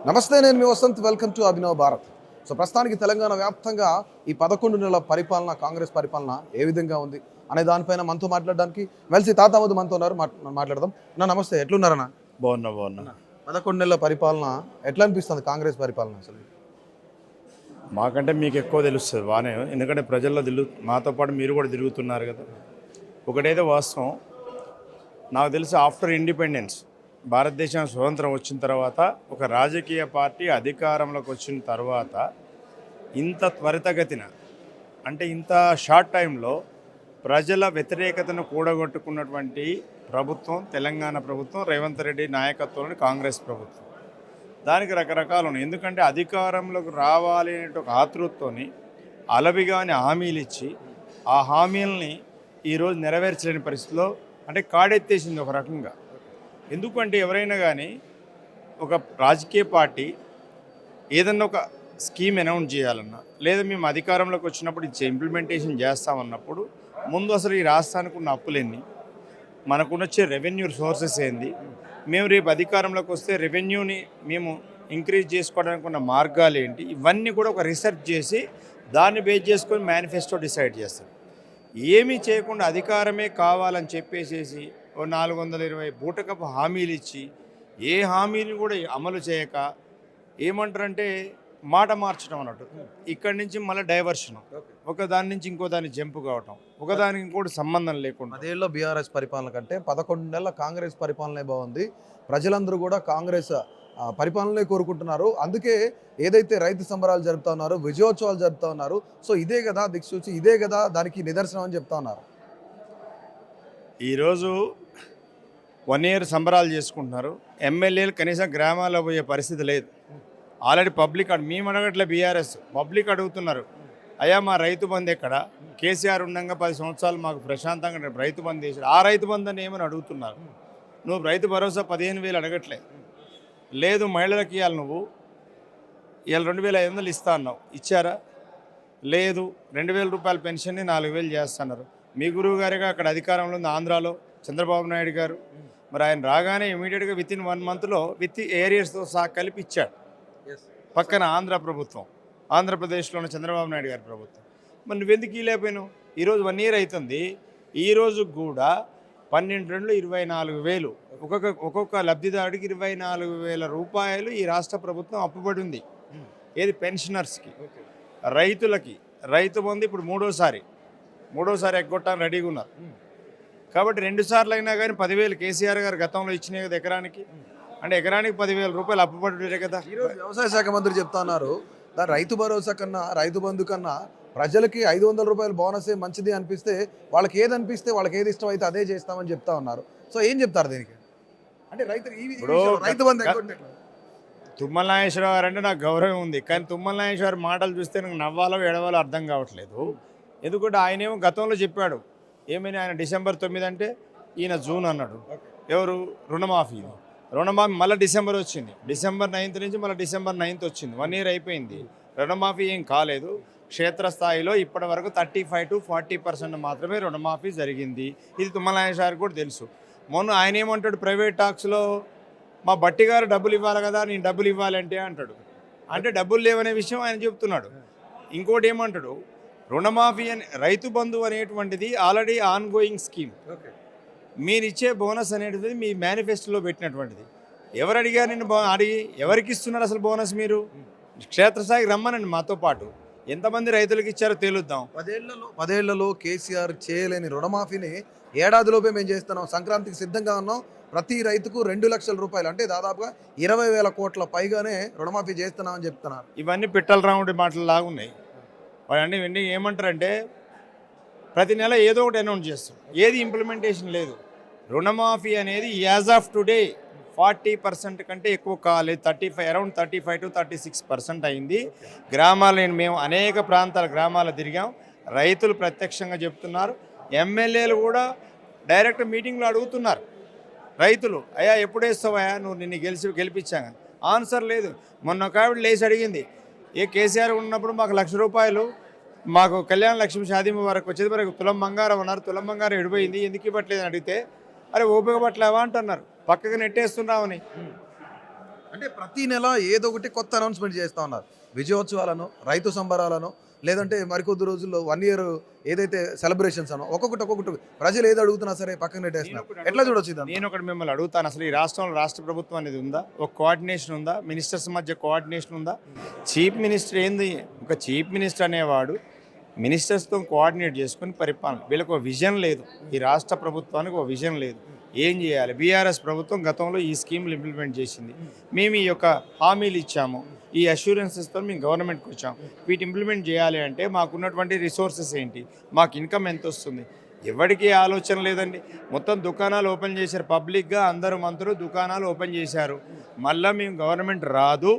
నమస్తే, నేను మీ Vasanth. Welcome to Abhinav Bharat. So ప్రస్తుతానికి తెలంగాణ వ్యాప్తంగా ఈ 11 నెలల పరిపాలన, కాంగ్రెస్ పరిపాలన ఏ విధంగా ఉంది అనే దానిపైన మనతో మాట్లాడడానికి వెల్సి తాతావద్దు మనతో ఉన్నారు. మాట్లాడదాం. నమస్తే, ఎట్లున్నారన్నా? బాగున్నా 11 నెలల పరిపాలన ఎట్లా అనిపిస్తుంది కాంగ్రెస్ పరిపాలన? అసలు మాకంటే మీకు ఎక్కువ తెలుస్తుంది బాగానే, ఎందుకంటే ప్రజల్లో మాతో పాటు మీరు కూడా తిరుగుతున్నారు కదా. ఒకటైతే వాస్తవం, నాకు తెలిసి ఆఫ్టర్ ఇండిపెండెన్స్ భారతదేశం స్వతంత్రం వచ్చిన తర్వాత ఒక రాజకీయ పార్టీ అధికారంలోకి వచ్చిన తర్వాత ఇంత త్వరితగతిన, అంటే ఇంత షార్ట్ టైంలో ప్రజల వ్యతిరేకతను కూడగొట్టుకున్నటువంటి ప్రభుత్వం తెలంగాణ ప్రభుత్వం, రేవంత్ రెడ్డి నాయకత్వంలోని కాంగ్రెస్ ప్రభుత్వం. దానికి రకరకాలు ఉన్నాయి. ఎందుకంటే అధికారంలోకి రావాలి అనే ఒక ఆతృతతోని అలవిగాని హామీలు ఇచ్చి ఆ హామీలని ఈరోజు నెరవేర్చలేని పరిస్థితిలో, అంటే కాడెత్తేసింది ఒక రకంగా. ఎందుకంటే ఎవరైనా కానీ ఒక రాజకీయ పార్టీ ఏదన్నా ఒక స్కీమ్ అనౌన్స్ చేయాలన్నా, లేదా మేము అధికారంలోకి వచ్చినప్పుడు ఇది ఇంప్లిమెంటేషన్ చేస్తామన్నప్పుడు ముందు అసలు ఈ రాష్ట్రానికి ఉన్న అప్పులెన్ని, మనకున్న వచ్చే రెవెన్యూ సోర్సెస్ ఏంది, మేము రేపు అధికారంలోకి వస్తే రెవెన్యూని మేము ఇంక్రీజ్ చేసుకోవడానికి ఉన్న మార్గాలు ఏంటి, ఇవన్నీ కూడా ఒక రీసెర్చ్ చేసి దాన్ని బేస్ చేసుకొని మేనిఫెస్టో డిసైడ్ చేస్తారు. ఏమీ చేయకుండా అధికారమే కావాలని చెప్పేసేసి ఓ 420 బూటకపు హామీలు ఇచ్చి ఏ హామీని కూడా అమలు చేయక ఏమంటారంటే మాట మార్చడం అన్నట్టు. ఇక్కడి నుంచి మళ్ళీ డైవర్షన్, ఒక దాని నుంచి ఇంకో దాన్ని జంపు కావటం, ఒకదానికి ఇంకోటి సంబంధం లేకుండా. 10 ఏళ్ళ బీఆర్ఎస్ పరిపాలన కంటే 11 నెలల కాంగ్రెస్ పరిపాలనే బాగుంది. ప్రజలందరూ కూడా కాంగ్రెస్ పరిపాలనలే కోరుకుంటున్నారు. అందుకే ఏదైతే రైతు సంబరాలు జరుపుతా ఉన్నారో, విజయోత్సవాలు జరుపుతా ఉన్నారు. సో ఇదే కదా దిక్సూచి, ఇదే కదా దానికి నిదర్శనం అని చెప్తా ఉన్నారు. ఈరోజు 1 ఇయర్ సంబరాలు చేసుకుంటున్నారు. ఎమ్మెల్యేలు కనీసం గ్రామాల్లో పోయే పరిస్థితి లేదు. ఆల్రెడీ పబ్లిక్ మేము అడగట్లే, బీఆర్ఎస్ పబ్లిక్ అడుగుతున్నారు, అయ్యా మా రైతు బంధు ఎక్కడ? కేసీఆర్ ఉండగా 10 సంవత్సరాలు మాకు ప్రశాంతంగా రైతు బంధు చేశారు, ఆ రైతు బంధు అని ఏమని అడుగుతున్నారు. నువ్వు రైతు భరోసా 15,000 అడగట్లే, లేదు మహిళలకు ఇవ్వాలి, నువ్వు ఇవాళ 2,500 ఇస్తా అన్నావు, ఇచ్చారా? లేదు. 2,000 రూపాయల పెన్షన్ని 4,000 చేస్తున్నారు. మీ గురువు గారిగా అక్కడ అధికారంలో ఉంది ఆంధ్రాలో చంద్రబాబు నాయుడు గారు. మరి ఆయన రాగానే ఇమీడియట్గా వితిన్ 1 మంత్లో విత్ ఏరియర్స్తో సహా కలిపి ఇచ్చాడు. పక్కన ఆంధ్ర ప్రభుత్వం, ఆంధ్రప్రదేశ్లో ఉన్న చంద్రబాబు నాయుడు గారి ప్రభుత్వం. మరి నువ్వెందుకు ఇవ్వలేకపోయినావు? ఈరోజు 1 ఇయర్ అవుతుంది. ఈరోజు కూడా 12 24,000 ఒక్కొక్క లబ్ధిదారుడికి 24,000 రూపాయలు ఈ రాష్ట్ర ప్రభుత్వం అప్పుబడి ఉంది. ఏది? పెన్షనర్స్కి, రైతులకి. రైతు బంధు ఇప్పుడు మూడోసారి ఎగ్గొట్టాలని రెడీగా ఉన్నారు. కాబట్టి 2 సార్లు అయినా కానీ 10,000 కేసీఆర్ గారు గతంలో ఇచ్చినాయి కదా ఎకరానికి. అంటే ఎకరానికి 10,000 రూపాయలు అప్పుబడి కదా. ఈరోజు వ్యవసాయ శాఖ మంత్రి చెప్తా ఉన్నారు, దాని రైతు భరోసా కన్నా, రైతు బంధు కన్నా ప్రజలకి 500 రూపాయలు బోనసే మంచిది అనిపిస్తే, వాళ్ళకి ఏది అనిపిస్తే, వాళ్ళకి ఏది ఇష్టం అయితే అదే చేస్తామని చెప్తా ఉన్నారు. సో ఏం చెప్తారు దీనికి? అంటే రైతు బంధు తుమ్మల నాగేశ్వరరావు గారు అంటే నాకు గౌరవం ఉంది, కానీ తుమ్మల నాగేశ్వర మాటలు చూస్తే నాకు నవ్వాలో ఏడవాలో అర్థం కావట్లేదు. ఎందుకంటే ఆయనేమో గతంలో చెప్పాడు, ఏమైనా ఆయన డిసెంబర్ 9 అంటే ఈయన జూన్ అన్నాడు. ఎవరు? రుణమాఫీ మళ్ళీ డిసెంబర్ వచ్చింది. డిసెంబర్ 9 నుంచి మళ్ళీ డిసెంబర్ 9 వచ్చింది. 1 ఇయర్ అయిపోయింది. రుణమాఫీ ఏం కాలేదు. క్షేత్రస్థాయిలో ఇప్పటి వరకు 35 to 40% మాత్రమే రుణమాఫీ జరిగింది. ఇది తుమ్మల నాగేశ్వర కూడా తెలుసు. మొన్న ఆయన ఏమంటాడు, ప్రైవేట్ టాక్స్లో మా బట్టి గారు డబ్బులు ఇవ్వాలి కదా, నేను డబ్బులు ఇవ్వాలంటే అంటాడు. అంటే డబ్బులు లేవనే విషయం ఆయన చెప్తున్నాడు. ఇంకోటి ఏమంటాడు, రుణమాఫీ అని, రైతు బంధు అనేటువంటిది ఆల్రెడీ ఆన్ గోయింగ్ స్కీమ్. మీరు ఇచ్చే బోనస్ అనేటువంటిది మీ మేనిఫెస్టోలో పెట్టినటువంటిది. ఎవరు అడిగారు నిన్ను? అడిగి ఎవరికి ఇస్తున్నారు అసలు బోనస్? మీరు క్షేత్రస్థాయికి రమ్మనండి మాతో పాటు. ఎంతమంది రైతులకు ఇచ్చారో తేలుద్దాం. 10 ఏళ్లలో కేసీఆర్ చేయలేని రుణమాఫీని ఏడాదిలోపే మేము చేస్తున్నాం. సంక్రాంతికి సిద్ధంగా ఉన్నాం. ప్రతి రైతుకు 2 లక్షల రూపాయలు, అంటే దాదాపుగా 20,000 కోట్ల పైగానే రుణమాఫీ చేస్తున్నామని చెప్తున్నారు. ఇవన్నీ పిట్టల రాముడి మాటలు లాగున్నాయి. వాళ్ళన్నీ ఇవన్నీ ఏమంటారంటే ప్రతి నెల ఏదో ఒకటి అనౌన్స్ చేస్తాం, ఏది ఇంప్లిమెంటేషన్ లేదు. రుణమాఫీ అనేది యాజ్ ఆఫ్ టుడే 40% కంటే ఎక్కువ కాలేదు. అరౌండ్ 35 to 36% అయింది. గ్రామాలు మేము అనేక ప్రాంతాల గ్రామాలు తిరిగాం. రైతులు ప్రత్యక్షంగా చెప్తున్నారు. ఎమ్మెల్యేలు కూడా డైరెక్ట్ మీటింగ్లో అడుగుతున్నారు. రైతులు, అయ్యా ఎప్పుడు వేస్తావయ్యా, నువ్వు నిన్ను గెలిపించాను. ఆన్సర్ లేదు. మొన్న ఒక ఆవిడ లేచి అడిగింది, ఏ కేసీఆర్ ఉన్నప్పుడు మాకు 1,00,000 రూపాయలు మాకు కళ్యాణ లక్ష్మి షాదీ వరకు వచ్చేది, మరి తులం బంగారం అన్నారు, తులం బంగారం ఎడిపోయింది, ఎందుకు ఇవ్వట్లేదని అడిగితే, అరే ఓపిక పట్లేవా అంటున్నారు, పక్కకు నెట్టేస్తున్నామని. అంటే ప్రతి నెల ఏదో ఒకటి కొత్త అనౌన్స్మెంట్ చేస్తూ ఉన్నారు. విజయోత్సవాలను, రైతు సంబరాలను, లేదంటే మరికొద్ది రోజుల్లో 1 ఇయర్ ఏదైతే సెలబ్రేషన్స్ అనో ఒక్కొక్కటి ప్రజలు ఏది అడుగుతున్నా సరే పక్కన పెట్టేస్తున్నారు. ఎట్లా చూడొచ్చు ఇదంతా? నేను ఒకటి మిమ్మల్ని అడుగుతాను, అసలు ఈ రాష్ట్రంలో రాష్ట్ర ప్రభుత్వం అనేది ఉందా? ఒక కోఆర్డినేషన్ ఉందా? మినిస్టర్స్ మధ్య కోఆర్డినేషన్ ఉందా? చీఫ్ మినిస్టర్ ఏంది? ఒక చీఫ్ మినిస్టర్ అనేవాడు మినిస్టర్స్తో కోఆర్డినేట్ చేసుకుని పరిపాలన. వీళ్ళకి ఒక విజన్ లేదు, ఈ రాష్ట్ర ప్రభుత్వానికి ఒక విజన్ లేదు. ఏం చేయాలి? బీఆర్ఎస్ ప్రభుత్వం గతంలో ఈ స్కీమ్లు ఇంప్లిమెంట్ చేసింది, మేము ఈ యొక్క హామీలు ఇచ్చాము, ఈ అష్యూరెన్సెస్తో మేము గవర్నమెంట్కి వచ్చాము, వీటి ఇంప్లిమెంట్ చేయాలి అంటే మాకున్నటువంటి రిసోర్సెస్ ఏంటి, మాకు ఇన్కమ్ ఎంత వస్తుంది, ఎవరికి ఆలోచన లేదండి. మొత్తం దుకాణాలు ఓపెన్ చేశారు, పబ్లిక్గా అందరూ మంత్రులు దుకాణాలు ఓపెన్ చేశారు. మళ్ళీ మేము గవర్నమెంట్ రాదు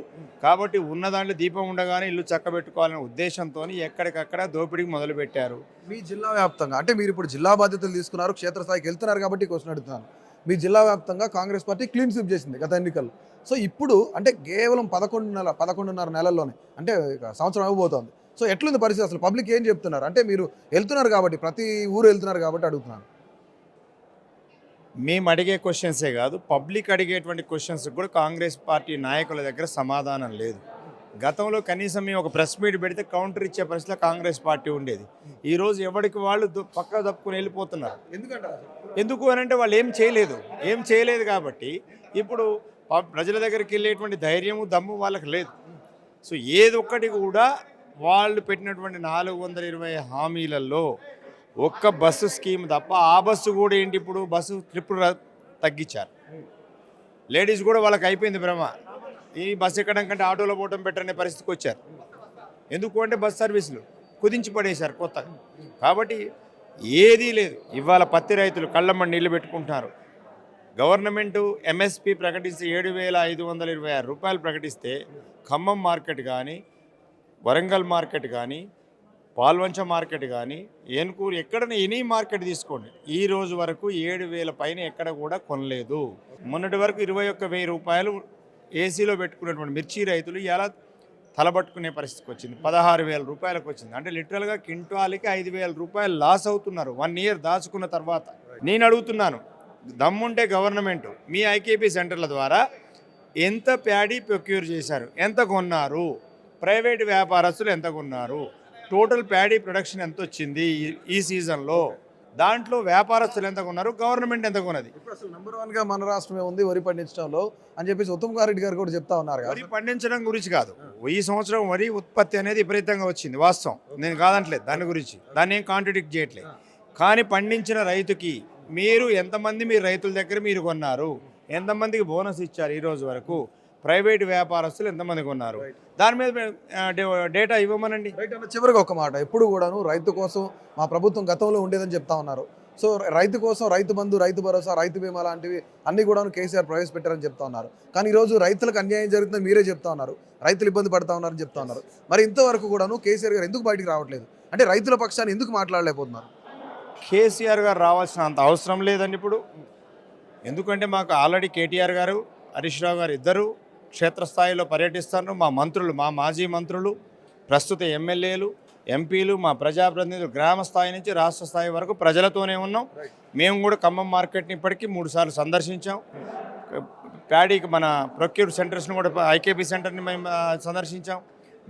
కాబట్టి ఉన్న దాంట్లో దీపం ఉండగానే ఇల్లు చక్కబెట్టుకోవాలనే ఉద్దేశంతో ఎక్కడికక్కడ దోపిడీకి మొదలుపెట్టారు. మీ జిల్లా వ్యాప్తంగా అంటే మీరు ఇప్పుడు జిల్లా బాధ్యతలు తీసుకున్నారు, క్షేత్రస్థాయికి వెళ్తున్నారు కాబట్టి క్వశ్చన్ అడుగుతున్నాను. మీ జిల్లా వ్యాప్తంగా కాంగ్రెస్ పార్టీ క్లీన్ స్వీప్ చేసింది గత ఎన్నికల్లో. సో ఇప్పుడు అంటే కేవలం 11.5 నెలల్లోనే అంటే ఇక సంవత్సరం అయిపోతుంది. సో ఎట్లుంది పరిస్థితి? అసలు పబ్లిక్ ఏం చెప్తున్నారు? అంటే మీరు వెళ్తున్నారు కాబట్టి, ప్రతి ఊరు వెళ్తున్నారు కాబట్టి అడుగుతున్నాను. మేము అడిగే క్వశ్చన్సే కాదు, పబ్లిక్ అడిగేటువంటి క్వశ్చన్స్ కూడా కాంగ్రెస్ పార్టీ నాయకుల దగ్గర సమాధానం లేదు. గతంలో కనీసం మేము ఒక ప్రెస్ మీట్ పెడితే కౌంటర్ ఇచ్చే పరిస్థితిలో కాంగ్రెస్ పార్టీ ఉండేది. ఈరోజు ఎవరికి వాళ్ళు పక్క తప్పుకుని వెళ్ళిపోతున్నారు. ఎందుకు అని అంటే వాళ్ళు ఏం చేయలేదు కాబట్టి ఇప్పుడు ప్రజల దగ్గరికి వెళ్ళేటువంటి ధైర్యము దమ్ము వాళ్ళకి లేదు. సో ఏది ఒక్కటి కూడా వాళ్ళు పెట్టినటువంటి 420 హామీలలో ఒక్క బస్సు స్కీమ్ తప్ప, ఆ బస్సు కూడా ఏంటి, ఇప్పుడు బస్సు ట్రిప్పులు తగ్గించారు. లేడీస్ కూడా వాళ్ళకి అయిపోయింది భ్రమ, ఈ బస్సు ఎక్కడం కంటే ఆటోలో పోవటం బెటర్ అనే పరిస్థితికి వచ్చారు. ఎందుకు అంటే బస్ సర్వీసులు కుదించి పడేశారు కొత్తగా. కాబట్టి ఏదీ లేదు. ఇవాళ పత్తి రైతులు కళ్ళమ్మ నీళ్లు పెట్టుకుంటున్నారు. గవర్నమెంటు ఎంఎస్పి ప్రకటిస్తే 7,526 రూపాయలు ప్రకటిస్తే ఖమ్మం మార్కెట్ కానీ, వరంగల్ మార్కెట్ కానీ, పాల్వంచ మార్కెట్ కానీ, ఏనుకూరు ఎక్కడైనా ఎనీ మార్కెట్ తీసుకోండి, ఈ రోజు వరకు 7,000 పైన ఎక్కడ కూడా కొనలేదు. మొన్నటి వరకు 21,000 రూపాయలు ఏసీలో పెట్టుకున్నటువంటి మిర్చి రైతులు ఇలా తలబట్టుకునే పరిస్థితికి వచ్చింది. 16,000 రూపాయలకు వచ్చింది. అంటే లిటరల్గా క్వింటాల్కి 5,000 రూపాయలు లాస్ అవుతున్నారు 1 ఇయర్ దాచుకున్న తర్వాత. నేను అడుగుతున్నాను, దమ్ముంటే గవర్నమెంట్ మీ ఐకేపీ సెంటర్ల ద్వారా ఎంత ప్యాడీ ప్రొక్యూర్ చేశారు, ఎంత కొన్నారు, ప్రైవేట్ వ్యాపారస్తులు ఎంత కొన్నారు, టోటల్ ప్యాడీ ప్రొడక్షన్ ఎంత వచ్చింది ఈ సీజన్లో, దాంట్లో వ్యాపారస్తులు ఎంత కొన్నారు, గవర్నమెంట్ ఎంత కొన్నది. ఇప్పుడు అసలు నెంబర్ 1గా మన రాష్ట్రమే ఉంది వరి పండించడంలో అని చెప్పేసి ఉత్తమ్ కుమార్ రెడ్డి గారు కూడా చెప్తా ఉన్నారు. వరి పండించడం గురించి కాదు, ఈ సంవత్సరం వరి ఉత్పత్తి అనేది విపరీతంగా వచ్చింది, వాస్తవం, నేను కాదంటలేదు దాని గురించి, దాన్ని ఏం కాంట్రడిక్ట్ చేయట్లేదు. కానీ పండించిన రైతుకి మీరు ఎంతమంది మీ రైతుల దగ్గర మీరు కొన్నారు, ఎంతమందికి బోనస్ ఇచ్చారు ఈ రోజు వరకు, ప్రైవేట్ వ్యాపారస్తులు ఎంతమంది కొన్నారు, దాని మీద డేటా ఇవ్వమనండి. చివరికి ఒక మాట, ఎప్పుడు కూడాను రైతు కోసం మా ప్రభుత్వం గతంలో ఉండేదని చెప్తా ఉన్నారు. సో రైతు కోసం రైతు బంధు, రైతు భరోసా, రైతు బీమా లాంటివి అన్ని కూడా కేసీఆర్ ప్రవేశపెట్టారని చెప్తా ఉన్నారు. కానీ ఈరోజు రైతులకు అన్యాయం జరుగుతుందని మీరే చెప్తా ఉన్నారు, రైతులు ఇబ్బంది పడతా ఉన్నారని చెప్తా ఉన్నారు. మరి ఇంతవరకు కూడాను కేసీఆర్ గారు ఎందుకు బయటికి రావట్లేదు? అంటే రైతుల పక్షాన్ని ఎందుకు మాట్లాడలేకపోతున్నారు? కేసీఆర్ గారు రావాల్సిన అంత అవసరం లేదండి ఇప్పుడు. ఎందుకంటే మాకు ఆల్రెడీ కేటీఆర్ గారు, హరీష్ రావు గారు ఇద్దరు క్షేత్రస్థాయిలో పర్యటిస్తారు. మా మంత్రులు, మా మాజీ మంత్రులు, ప్రస్తుత ఎమ్మెల్యేలు, ఎంపీలు, మా ప్రజాప్రతినిధులు గ్రామ స్థాయి నుంచి రాష్ట్ర స్థాయి వరకు ప్రజలతోనే ఉన్నాం. మేము కూడా ఖమ్మం మార్కెట్ని ఇప్పటికీ 3 సార్లు సందర్శించాం. ప్యాడీకి మన ప్రొక్యూర్ సెంటర్స్ని కూడా, ఐకేపీ సెంటర్ని మేము సందర్శించాం,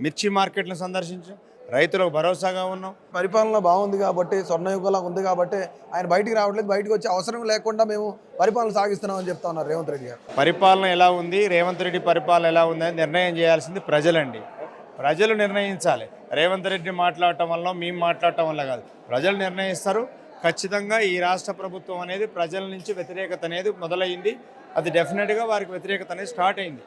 మిర్చి మార్కెట్ని సందర్శించాం, రైతులకు భరోసాగా ఉన్నాం. పరిపాలన బాగుంది కాబట్టి, స్వర్ణయుగంలా ఉంది కాబట్టి ఆయన బయటికి రావట్లేదు, బయటకు వచ్చే అవసరం లేకుండా మేము పరిపాలన సాగిస్తున్నామని చెప్తా ఉన్నారు రేవంత్ రెడ్డి గారు. పరిపాలన ఎలా ఉంది, రేవంత్ రెడ్డి పరిపాలన ఎలా ఉంది అని నిర్ణయం చేయాల్సింది ప్రజలండి. ప్రజలు నిర్ణయించాలి. రేవంత్ రెడ్డి మాట్లాడటం వల్ల, మేము మాట్లాడటం వల్ల కాదు, ప్రజలు నిర్ణయిస్తారు. ఖచ్చితంగా ఈ రాష్ట్ర ప్రభుత్వం అనేది ప్రజల నుంచి వ్యతిరేకత అనేది మొదలైంది. అది డెఫినెట్గా వారికి వ్యతిరేకత అనేది స్టార్ట్ అయింది.